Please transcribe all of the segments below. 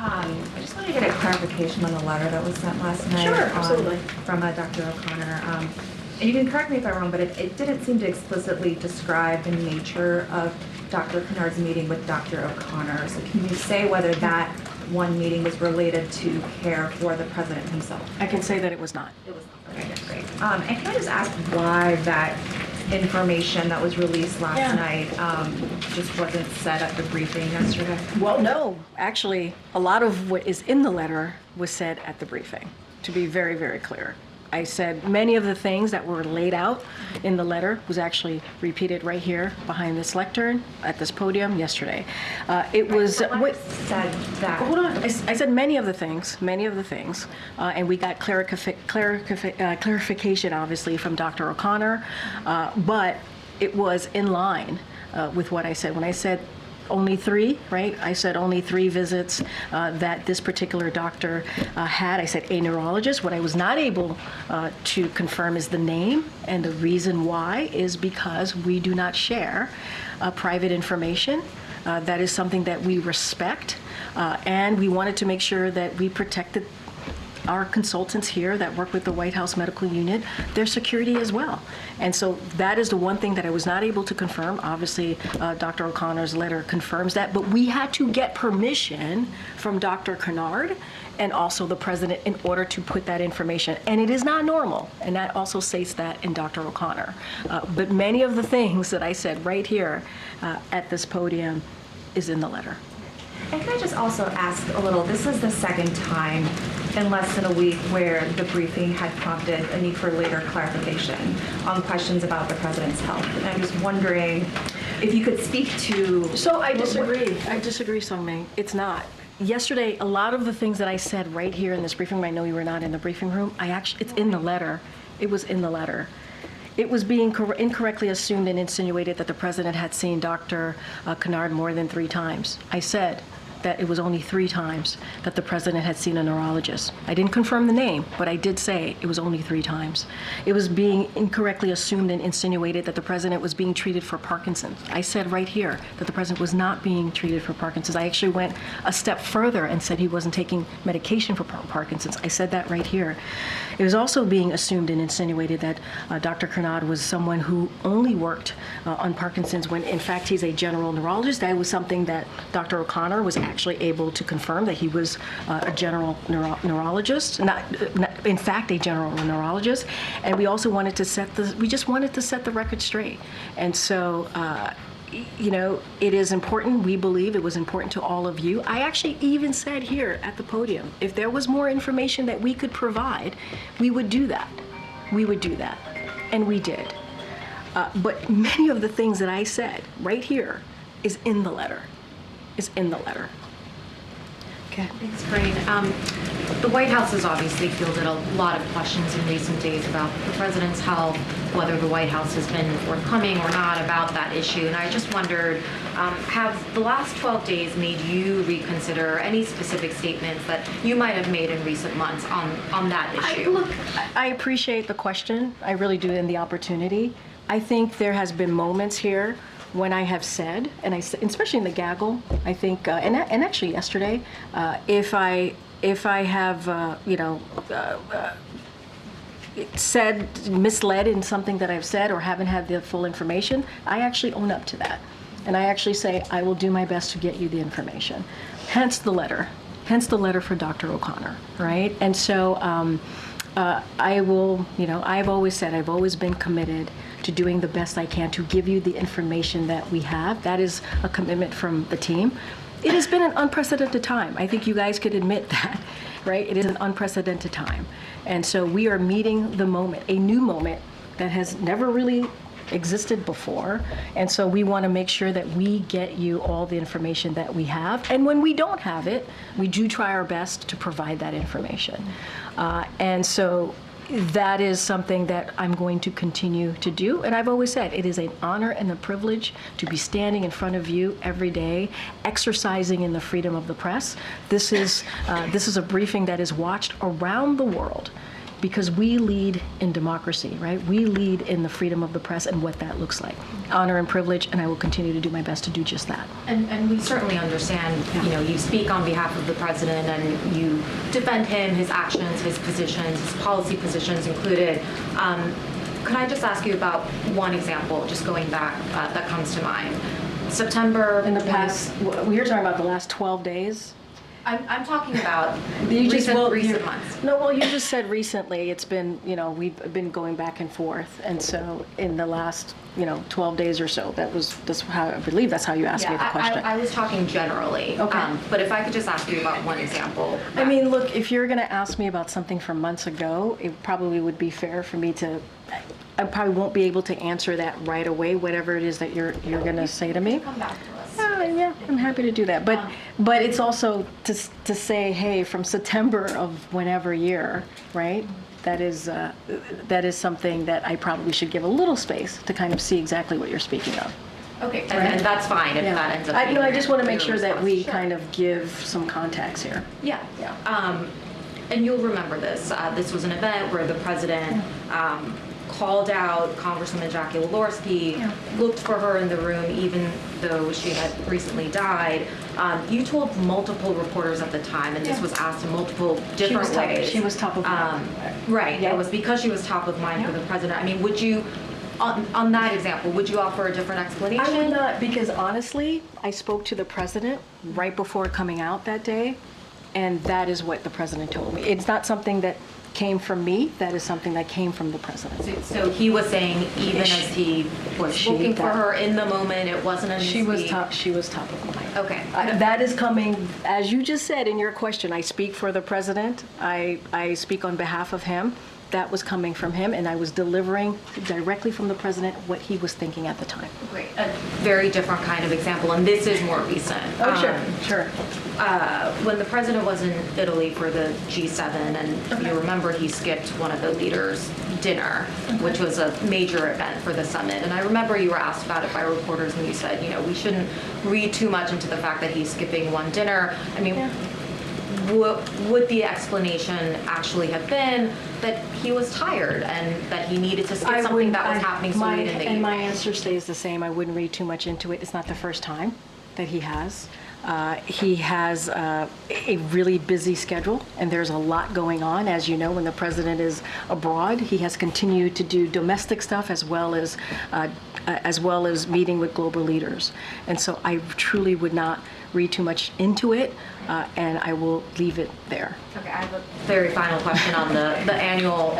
I just wanted to get a clarification on the letter that was sent last night. Sure, absolutely. From Dr. O'Connor. And you can correct me if I'm wrong, but it didn't seem to explicitly describe the nature of Dr. Kennard's meeting with Dr. O'Connor. So can you say whether that one meeting was related to care for the president himself? I can say that it was not. It was. Okay, great. And can I just ask why that information that was released last night just wasn't said at the briefing yesterday? Well, no, actually, a lot of what is in the letter was said at the briefing, to be very, very clear. I said many of the things that were laid out in the letter was actually repeated right here behind this lectern at this podium yesterday. It was. What said that? Hold on. I said many of the things, and we got clarification, obviously, from Dr. O'Connor, but it was in line with what I said. When I said only 3, right? I said only 3 visits that this particular doctor had. I said a neurologist. What I was not able to confirm is the name, and the reason why is because we do not share private information. That is something that we respect, and we wanted to make sure that we protected our consultants here that work with the White House Medical Unit, their security as well. And so that is the one thing that I was not able to confirm. Obviously, Dr. O'Connor's letter confirms that, but we had to get permission from Dr. Kennard and also the president in order to put that information. And it is not normal, and that also states that in Dr. O'Connor. But many of the things that I said right here at this podium is in the letter. And can I just also ask a little, this is the second time in less than a week where the briefing had prompted a need for later clarification on questions about the president's health. And I'm just wondering if you could speak to... So I disagree. Sungmin. It's not. Yesterday, a lot of the things that I said right here in this briefing room, I know you were not in the briefing room, it's in the letter. It was in the letter. It was being incorrectly assumed and insinuated that the president had seen Dr. Kennard more than 3 times. I said that it was only 3 times that the president had seen a neurologist. I didn't confirm the name, but I did say it was only 3 times. It was being incorrectly assumed and insinuated that the president was being treated for Parkinson's. I said right here that the president was not being treated for Parkinson's. I actually went a step further and said he wasn't taking medication for Parkinson's. I said that right here. It was also being assumed and insinuated that Dr. Kennard was someone who only worked on Parkinson's when in fact he's a general neurologist. That was something that Dr. O'Connor was actually able to confirm, that he was a general neurologist, in fact a general neurologist. And we also wanted to we just wanted to set the record straight. And so you know, it is important. We believe it was important to all of you. I actually even said here at the podium, if there was more information that we could provide, we would do that. We would do that. And we did. But many of the things that I said right here is in the letter. Is in the letter. Okay. Thanks, Corinne. The White House has obviously fielded a lot of questions in recent days about the president's health, whether the White House has been forthcoming or not about that issue. And I just wondered, have the last 12 days made you reconsider any specific statements that you might have made in recent months on that issue? I appreciate the question. I really do, and the opportunity. I think there has been moments here when I have said, and especially in the gaggle, I think, and actually yesterday, if I have, misled in something that I've said or haven't had the full information, I actually own up to that. And I actually say, I will do my best to get you the information. Hence the letter for Dr. O'Connor, right? And so I will, I've always said, I've always been committed to doing the best I can to give you the information that we have. That is a commitment from the team. It has been an unprecedented time. I think you guys could admit that, right? It is an unprecedented time. And so we are meeting the moment, a new moment that has never really existed before. And so we want to make sure that we get you all the information that we have. And when we don't have it, we do try our best to provide that information. And so that is something that I'm going to continue to do. And I've always said it is an honor and a privilege to be standing in front of you every day, exercising in the freedom of the press. This is a briefing that is watched around the world. because we lead in democracy, right? We lead in the freedom of the press and what that looks like. Honor and privilege, and I will continue to do my best to do just that. And we certainly understand, you know, you speak on behalf of the president and you defend him, his actions, his positions, his policy positions included. Could I just ask you about one example, just going back, that comes to mind? September. In the past, you're talking about the last 12 days? I'm talking about You just- well, recent you- months. No, well, you just said recently, it's been, you know, we've been going back and forth. And so in the last, 12 days or so, that's how, I believe that's how you asked me the question. I was talking generally. Okay. But if I could just ask you about one example. I mean, look, if you're going to ask me about something from months ago, it probably would be fair for me to, I probably won't be able to answer that right away, whatever it is that you're going to say to me. Come back to us. Yeah, I'm happy to do that. But it's also to say, hey, from September of whenever year, right? That is something that I probably should give a little space to kind of see exactly what you're speaking of. Okay, and that's fine if that ends up being I just want to make your sure that response. we Sure. kind of give some context here. Yeah. Yeah. And you'll remember this. This was an event where the president called out Congresswoman Jackie Walorski, looked for her in the room even though she had recently died. You told multiple reporters at the time, and this was asked in multiple different ways. She was top of mind. Right. Yeah. It was because she was top of mind for the president. I mean, would you, on that example, would you offer a different explanation? I would not, because honestly, I spoke to the president right before coming out that day, and that is what the president told me. It's not something that came from me, that is something that came from the president. So he was saying even as he was looking for her in the moment, it wasn't a She was misspeak? she was top of mind. Okay. That is coming, as you just said in your question, I speak for the president, I speak on behalf of him. That was coming from him, and I was delivering directly from the president what he was thinking at the time. Great. A very different kind of example, and this is more recent. Sure. When the president was in Italy for the G7, and you remember he skipped one of the leaders' dinner, which was a major event for the summit. And I remember you were asked about it by reporters, and you said, we shouldn't read too much into the fact that he's skipping one dinner. I mean, would the explanation actually have been that he was tired and that he needed to skip something that was happening so he didn't And my answer stays the same. I wouldn't read too much into it. It's not the first time that he has. He has a really busy schedule, and there's a lot going on. As you know, when the president is abroad, he has continued to do domestic stuff as well as meeting with global leaders. And so I truly would not read too much into it, and I will leave it there. Okay, I have a very final question on the annual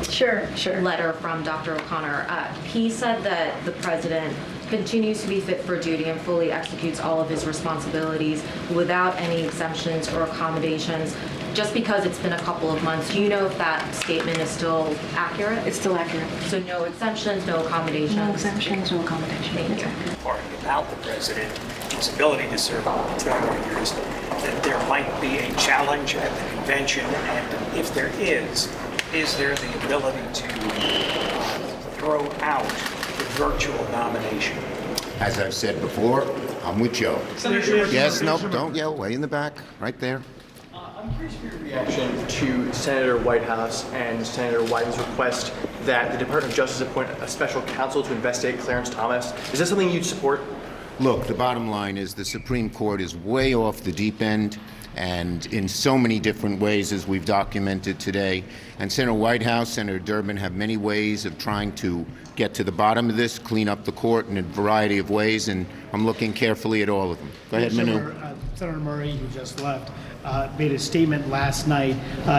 Sure. letter from Dr. O'Connor. He said that the president continues to be fit for duty and fully executes all of his responsibilities without any exemptions or accommodations. Just because it's been a couple of months, do you know if that statement is still accurate? It's still accurate. So no exemptions, no accommodations? No exemptions, no accommodation. Thank you. Part about the president, his ability to serve 2 more years, that there might be a challenge at the convention, and if there is there the ability to throw out the virtual nomination? As I've said before, I'm with Joe. Yes, no, don't yell, way in the back, right there. I'm curious for your reaction to Senator Whitehouse and Senator Wyden's request that the Department of Justice appoint a special counsel to investigate Clarence Thomas. Is that something you'd support? Look, the bottom line is the Supreme Court is way off the deep end, and in so many different ways, as we've documented today. And Senator Whitehouse, Senator Durbin have many ways of trying to get to the bottom of this, clean up the court in a variety of ways, and I'm looking carefully at all of them. Go ahead, Manu. Senator Murray, who just left, made a statement last night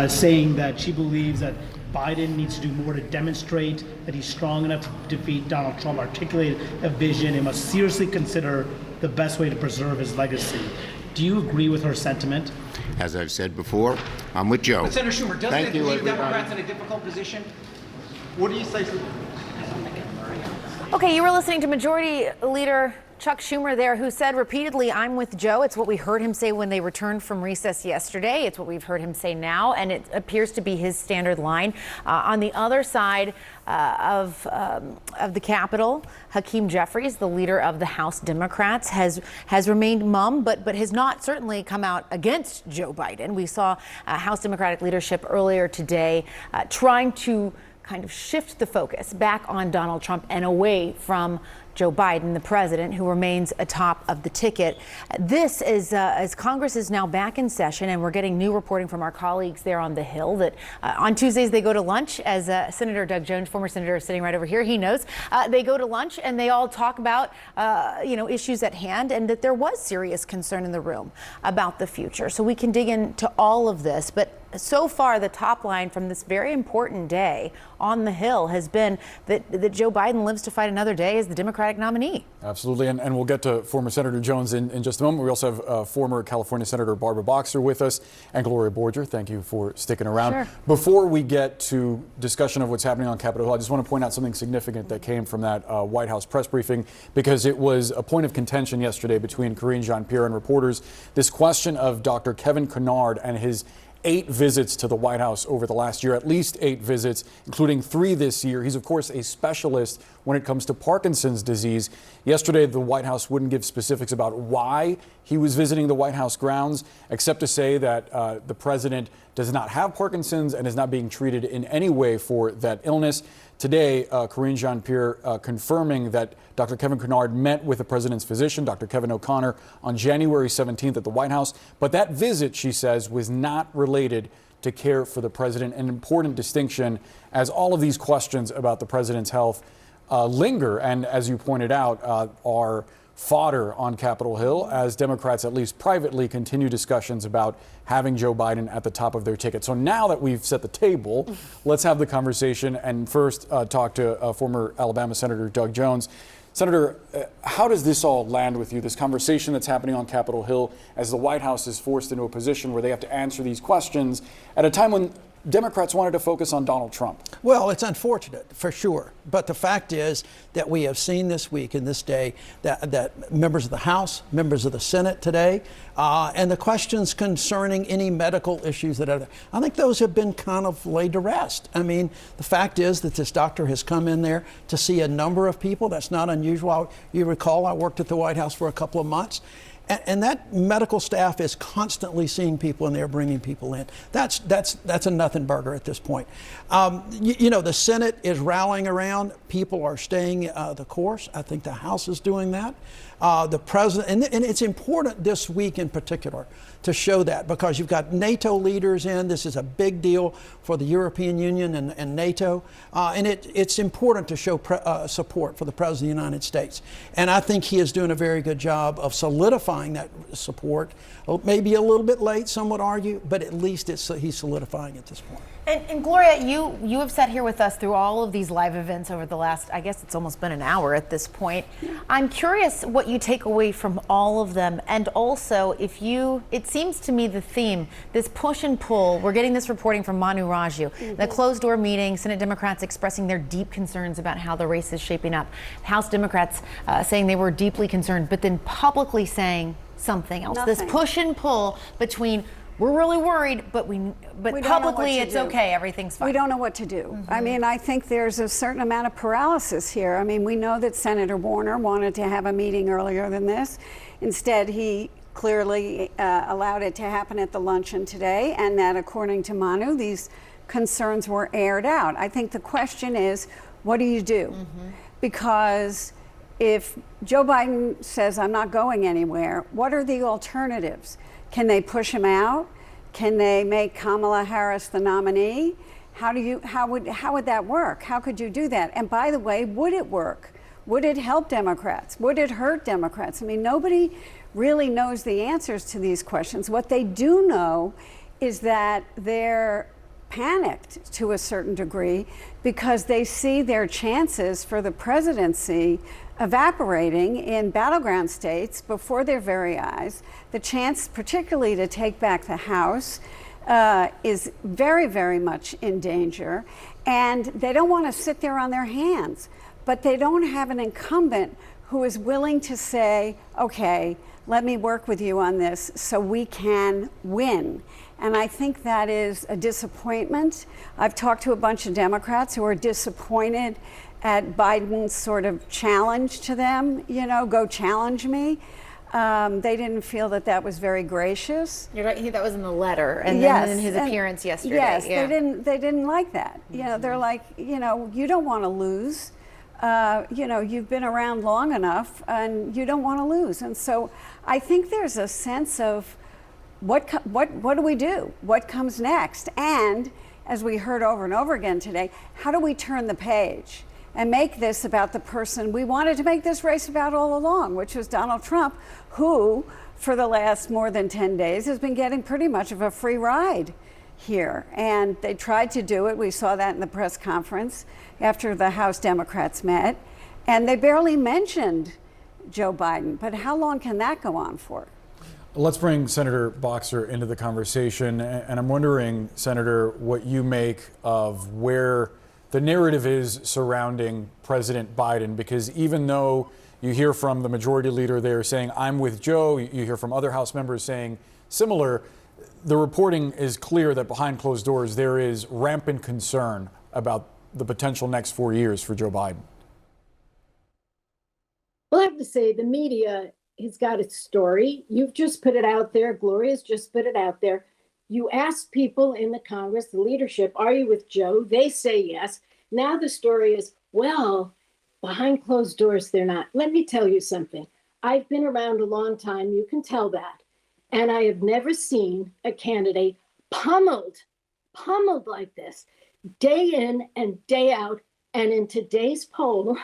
saying that she believes that Biden needs to do more to demonstrate that he's strong enough to defeat Donald Trump, articulate a vision, and must seriously consider the best way to preserve his legacy. Do you agree with her sentiment? As I've said before, I'm with Joe. But Senator Schumer, doesn't Thank it you, leave everybody. Democrats in a difficult position? What do you say to Okay, you were listening to Majority Leader Chuck Schumer there, who said repeatedly, "I'm with Joe." It's what we heard him say when they returned from recess yesterday. It's what we've heard him say now, and it appears to be his standard line. On the other side of the Capitol, Hakeem Jeffries, the leader of the House Democrats, has remained mum, but has not certainly come out against Joe Biden. We saw House Democratic leadership earlier today trying to kind of shift the focus back on Donald Trump and away from Joe Biden, the president, who remains atop of the ticket. This is as Congress is now back in session, and we're getting new reporting from our colleagues there on the Hill that on Tuesdays they go to lunch, as Senator Doug Jones, former senator, is sitting right over here. He knows they go to lunch and they all talk about issues at hand, and that there was serious concern in the room about the future. So we can dig into all of this, but so far, the top line from this very important day on the Hill has been that Joe Biden lives to fight another day as the Democratic nominee. Absolutely, and we'll get to former Senator Jones in just a moment. We also have former California Senator Barbara Boxer with us, and Gloria Borger. Thank you for sticking around. Sure. Before we get to discussion of what's happening on Capitol Hill, I just want to point out something significant that came from that White House press briefing, because it was a point of contention yesterday between Karine Jean-Pierre and reporters. This question of Dr. Kevin Kennard and his 8 visits to the White House over the last year, at least 8 visits, including 3 this year. He's, of course, a specialist when it comes to Parkinson's disease. Yesterday, the White House wouldn't give specifics about why he was visiting the White House grounds, except to say that the president does not have Parkinson's and is not being treated in any way for that illness. Today, Karine Jean-Pierre confirming that Dr. Kevin Kennard met with the president's physician, Dr. Kevin O'Connor, on January 17th at the White House. But that visit, she says, was not related to care for the president. An important distinction, as all of these questions about the president's health linger, and as you pointed out, are fodder on Capitol Hill as Democrats, at least privately, continue discussions about having Joe Biden at the top of their ticket. So now that we've set the table, let's have the conversation and first talk to former Alabama Senator Doug Jones. Senator, how does this all land with you, this conversation that's happening on Capitol Hill as the White House is forced into a position where they have to answer these questions at a time when Democrats wanted to focus on Donald Trump? Well, it's unfortunate, for sure. But the fact is that we have seen this week and this day that members of the House, members of the Senate today, and the questions concerning any medical issues that are, I think those have been kind of laid to rest. I mean, the fact is that this doctor has come in there to see a number of people. That's not unusual. You recall, I worked at the White House for a couple of months. And that medical staff is constantly seeing people, and they're bringing people in. That's a nothing burger at this point. The Senate is rallying around. People are staying the course. I think the House is doing that. The president, and it's important this week in particular to show that, because you've got NATO leaders in. This is a big deal for the European Union and NATO. And it's important to show support for the President of the United States. And I think he is doing a very good job of solidifying that support. Maybe a little bit late, some would argue, but at least he's solidifying at this point. And Gloria, you have sat here with us through all of these live events over the last, I guess it's almost been an hour at this point. I'm curious what you take away from all of them, and also it seems to me the theme, this push and pull, we're getting this reporting from Manu Raju, the closed door meeting, Senate Democrats expressing their deep concerns about how the race is shaping up, House Democrats saying they were deeply concerned, but then publicly saying something else. This push and pull between, we're really worried, but publicly it's okay, everything's fine. We don't know what to do. I mean, I think there's a certain amount of paralysis here. I mean, we know that Senator Warner wanted to have a meeting earlier than this. Instead, he clearly allowed it to happen at the luncheon today, and that, according to Manu, these concerns were aired out. I think the question is, what do you do? Because if Joe Biden says, I'm not going anywhere, what are the alternatives? Can they push him out? Can they make Kamala Harris the nominee? How would that work? How could you do that? And by the way, would it work? Would it help Democrats? Would it hurt Democrats? I mean, nobody really knows the answers to these questions. What they do know is that they're panicked to a certain degree because they see their chances for the presidency evaporating in battleground states before their very eyes. The chance, particularly to take back the House, is very, very much in danger. And they don't want to sit there on their hands, but they don't have an incumbent who is willing to say, okay, let me work with you on this so we can win. And I think that is a disappointment. I've talked to a bunch of Democrats who are disappointed at Biden's sort of challenge to them, go challenge me. They didn't feel that that was very gracious. You're right, that was in the letter, and Yes, then in his and- appearance yesterday. Yes, yeah. they didn't like that. They're like, you don't want to lose. You've been around long enough, and you don't want to lose. And so I think there's a sense of what do we do? What comes next? And as we heard over and over again today, how do we turn the page and make this about the person we wanted to make this race about all along, which was Donald Trump, who for the last more than 10 days has been getting pretty much of a free ride here. And they tried to do it. We saw that in the press conference after the House Democrats met. And they barely mentioned Joe Biden. But how long can that go on for? Let's bring Senator Boxer into the conversation. And I'm wondering, Senator, what you make of where the narrative is surrounding President Biden, because even though you hear from the majority leader there saying, I'm with Joe, you hear from other House members saying similar, the reporting is clear that behind closed doors there is rampant concern about the potential next 4 years for Joe Biden. Well, I have to say, the media has got its story. You've just put it out there. Gloria's just put it out there. You ask people in the Congress, the leadership, are you with Joe? They say yes. Now the story is, well, behind closed doors, they're not. Let me tell you something. I've been around a long time. You can tell that. And I have never seen a candidate pummeled like this, day in and day out. And in today's poll,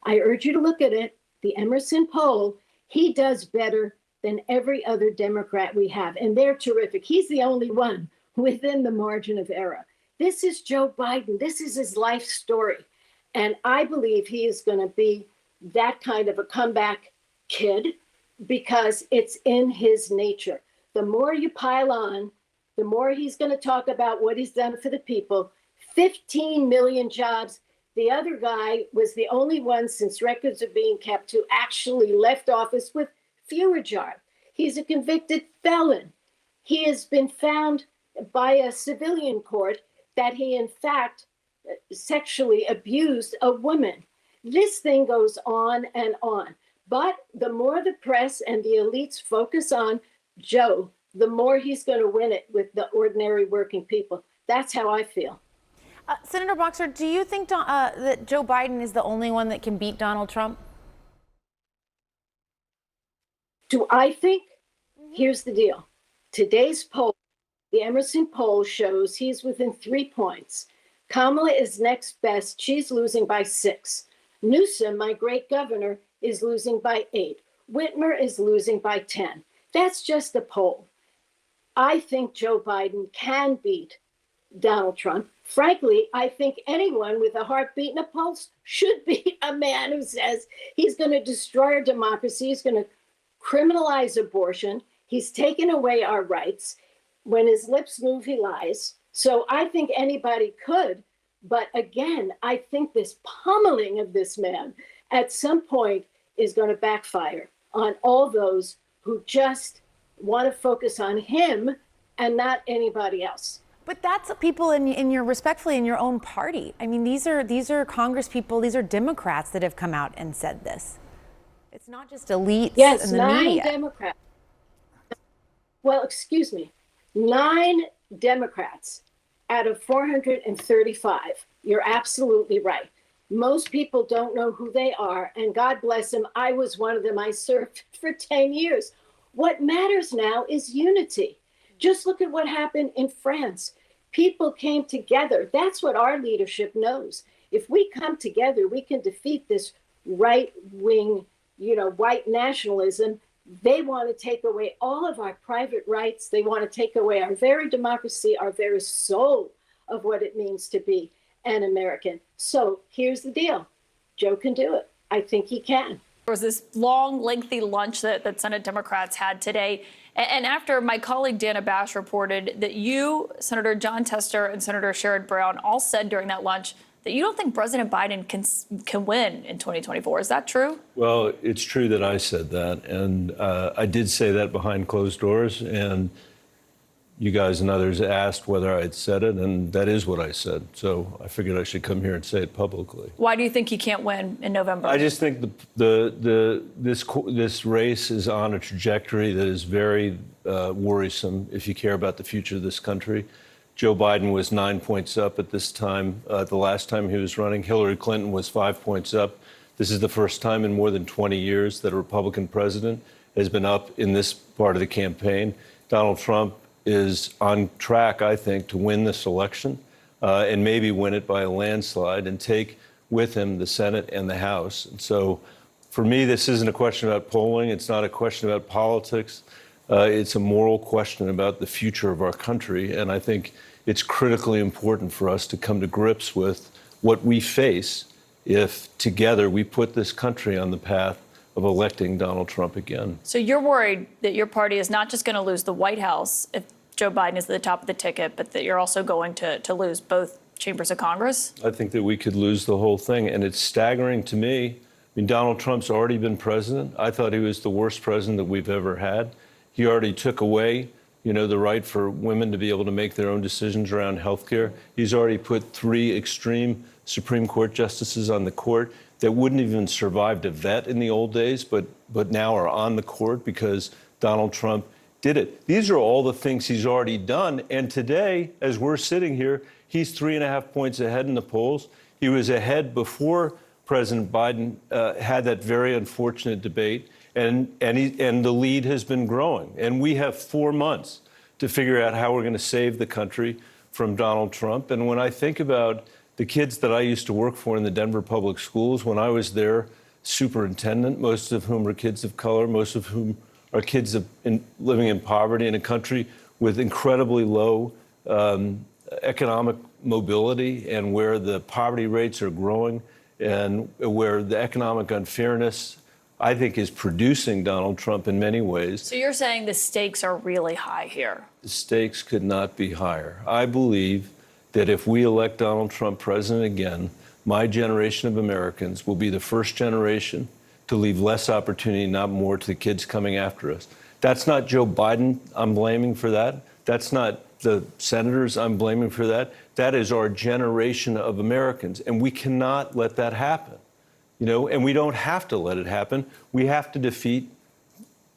I urge you to look at it, the Emerson poll, he does better than every other Democrat we have. And they're terrific. He's the only one within the margin of error. This is Joe Biden. This is his life story. And I believe he is going to be that kind of a comeback kid because it's in his nature. The more you pile on, the more he's going to talk about what he's done for the people. 15 million jobs. The other guy was the only one since records are being kept who actually left office with fewer jobs. He's a convicted felon. He has been found by a civilian court that he, in fact, sexually abused a woman. This thing goes on and on. But the more the press and the elites focus on Joe, the more he's going to win it with the ordinary working people. That's how I feel. Senator Boxer, do you think that Joe Biden is the only one that can beat Donald Trump? Do I think? Here's the deal. Today's poll, the Emerson poll, shows he's within 3 points. Kamala is next best. She's losing by 6. Newsom, my great governor, is losing by 8. Whitmer is losing by 10. That's just a poll. I think Joe Biden can beat Donald Trump. Frankly, I think anyone with a heartbeat and a pulse should be a man who says he's going to destroy our democracy. He's going to criminalize abortion. He's taken away our rights. When his lips move, he lies. So I think anybody could. But again, I think this pummeling of this man at some point is going to backfire on all those who just want to focus on him and not anybody else. But that's people in your respectfully in your own party. I mean, these are Congress people, these are Democrats that have come out and said this. It's not just elites Yes, in the 9 media. Democrats. Well, excuse me, 9 Democrats out of 435. You're absolutely right. Most people don't know who they are, and God bless them. I was one of them. I served for 10 years. What matters now is unity. Just look at what happened in France. People came together. That's what our leadership knows. If we come together, we can defeat this right-wing, white nationalism. They want to take away all of our private rights. They want to take away our very democracy, our very soul of what it means to be an American. So here's the deal. Joe can do it. I think he can. There was this long, lengthy lunch that Senate Democrats had today. And after my colleague Dana Bash reported that you, Senator Jon Tester, and Senator Sherrod Brown all said during that lunch that you don't think President Biden can win in 2024. Is that true? Well, it's true that I said that, and I did say that behind closed doors, and you guys and others asked whether I had said it, and that is what I said. So I figured I should come here and say it publicly. Why do you think he can't win in November? I just think this race is on a trajectory that is very worrisome if you care about the future of this country. Joe Biden was 9 points up at this time. The last time he was running, Hillary Clinton was 5 points up. This is the first time in more than 20 years that a Republican president has been up in this part of the campaign. Donald Trump is on track, I think, to win this election and maybe win it by a landslide and take with him the Senate and the House. And so for me, this isn't a question about polling. It's not a question about politics. It's a moral question about the future of our country. And I think it's critically important for us to come to grips with what we face if together we put this country on the path of electing Donald Trump again. So you're worried that your party is not just going to lose the White House if Joe Biden is at the top of the ticket, but that you're also going to lose both chambers of Congress? I think that we could lose the whole thing. And it's staggering to me. I mean, Donald Trump's already been president. I thought he was the worst president that we've ever had. He already took away, the right for women to be able to make their own decisions around health care. He's already put 3 extreme Supreme Court justices on the court that wouldn't even survive a vet in the old days, but now are on the court because Donald Trump did it. These are all the things he's already done. And today, as we're sitting here, he's 3.5 points ahead in the polls. He was ahead before President Biden had that very unfortunate debate. And the lead has been growing. And we have 4 months to figure out how we're going to save the country from Donald Trump. And when I think about the kids that I used to work for in the Denver public schools, when I was their superintendent, most of whom are kids of color, most of whom are kids living in poverty in a country with incredibly low economic mobility, and where the poverty rates are growing, and where the economic unfairness, I think, is producing Donald Trump in many ways. So you're saying the stakes are really high here? The stakes could not be higher. I believe that if we elect Donald Trump president again, my generation of Americans will be the first generation to leave less opportunity, not more, to the kids coming after us. That's not Joe Biden I'm blaming for that. That's not the senators I'm blaming for that. That is our generation of Americans, and we cannot let that happen. And we don't have to let it happen. We have to defeat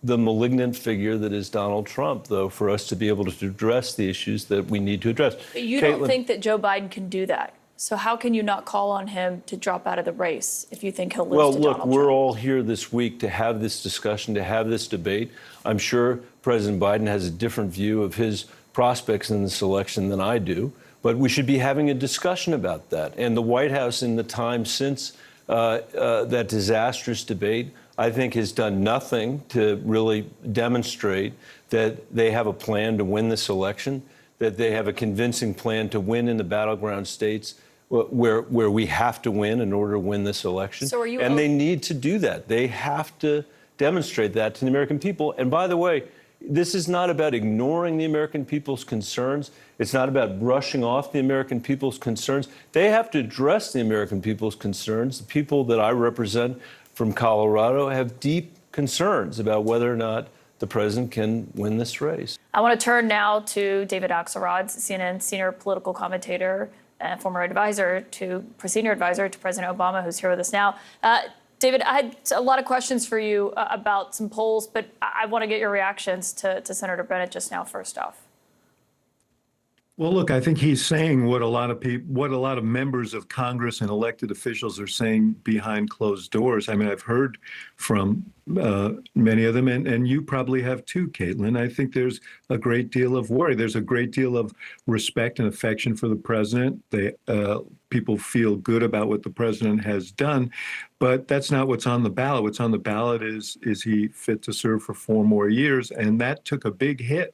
the malignant figure that is Donald Trump, though, for us to be able to address the issues that we need to address. But you don't think that Joe Biden can do that. So how can you not call on him to drop out of the race if you think he'll lose to Donald Trump? Well, look, we're all here this week to have this discussion, to have this debate. I'm sure President Biden has a different view of his prospects in this election than I do, but we should be having a discussion about that. And the White House, in the time since that disastrous debate, I think has done nothing to really demonstrate that they have a plan to win this election, that they have a convincing plan to win in the battleground states where we have to win in order to win this election. So are you and they need to do that. They have to demonstrate that to the American people. And by the way, this is not about ignoring the American people's concerns. It's not about brushing off the American people's concerns. They have to address the American people's concerns. The people that I represent from Colorado have deep concerns about whether or not the president can win this race. I want to turn now to David Axelrod, CNN senior political commentator and former senior advisor to President Obama, who's here with us now. David, I had a lot of questions for you about some polls, but I want to get your reactions to Senator Bennet just now, first off. Well, look, I think he's saying what a lot of members of Congress and elected officials are saying behind closed doors. I mean, I've heard from many of them, and you probably have too, Caitlin. I think there's a great deal of worry. There's a great deal of respect and affection for the president. People feel good about what the president has done, but that's not what's on the ballot. What's on the ballot is he fit to serve for 4 more years? And that took a big hit.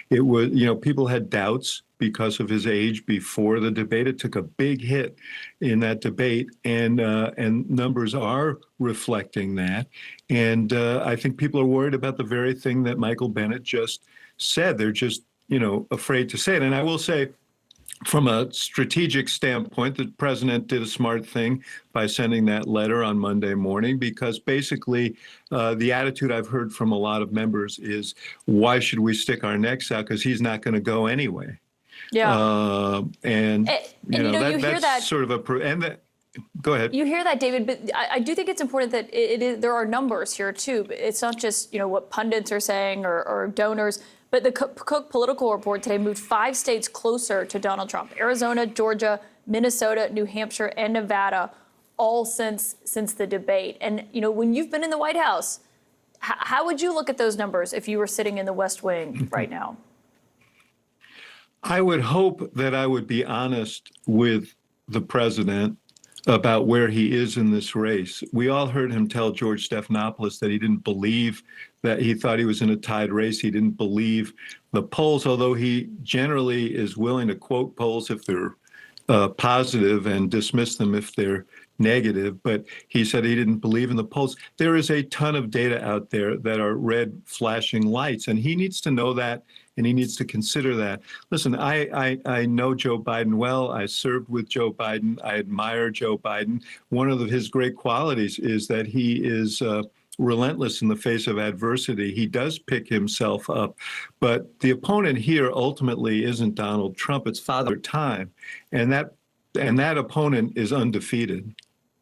It was, people had doubts because of his age before the debate. It took a big hit in that debate, and numbers are reflecting that. And I think people are worried about the very thing that Michael Bennet just said. They're just, afraid to say it. And I will say, from a strategic standpoint, the president did a smart thing by sending that letter on Monday morning, because basically the attitude I've heard from a lot of members is, why should we stick our necks out? Because he's not going to go anyway. Yeah. And you know, you hear that's that- sort of go ahead. You hear that, David, but I do think it's important that there are numbers here too. It's not just, you know, what pundits are saying or donors, but the Cook Political Report today moved 5 states closer to Donald Trump: Arizona, Georgia, Minnesota, New Hampshire, and Nevada, all since the debate. And, you know, when you've been in the White House, how would you look at those numbers if you were sitting in the West Wing right now? I would hope that I would be honest with the president about where he is in this race. We all heard him tell George Stephanopoulos that he didn't believe, that he thought he was in a tied race. He didn't believe the polls, although he generally is willing to quote polls if they're positive and dismiss them if they're negative. But he said he didn't believe in the polls. There is a ton of data out there that are red flashing lights, and he needs to know that, and he needs to consider that. Listen, I know Joe Biden well. I served with Joe Biden. I admire Joe Biden. One of his great qualities is that he is relentless in the face of adversity. He does pick himself up. But the opponent here ultimately isn't Donald Trump. It's Father Time. And that opponent is undefeated.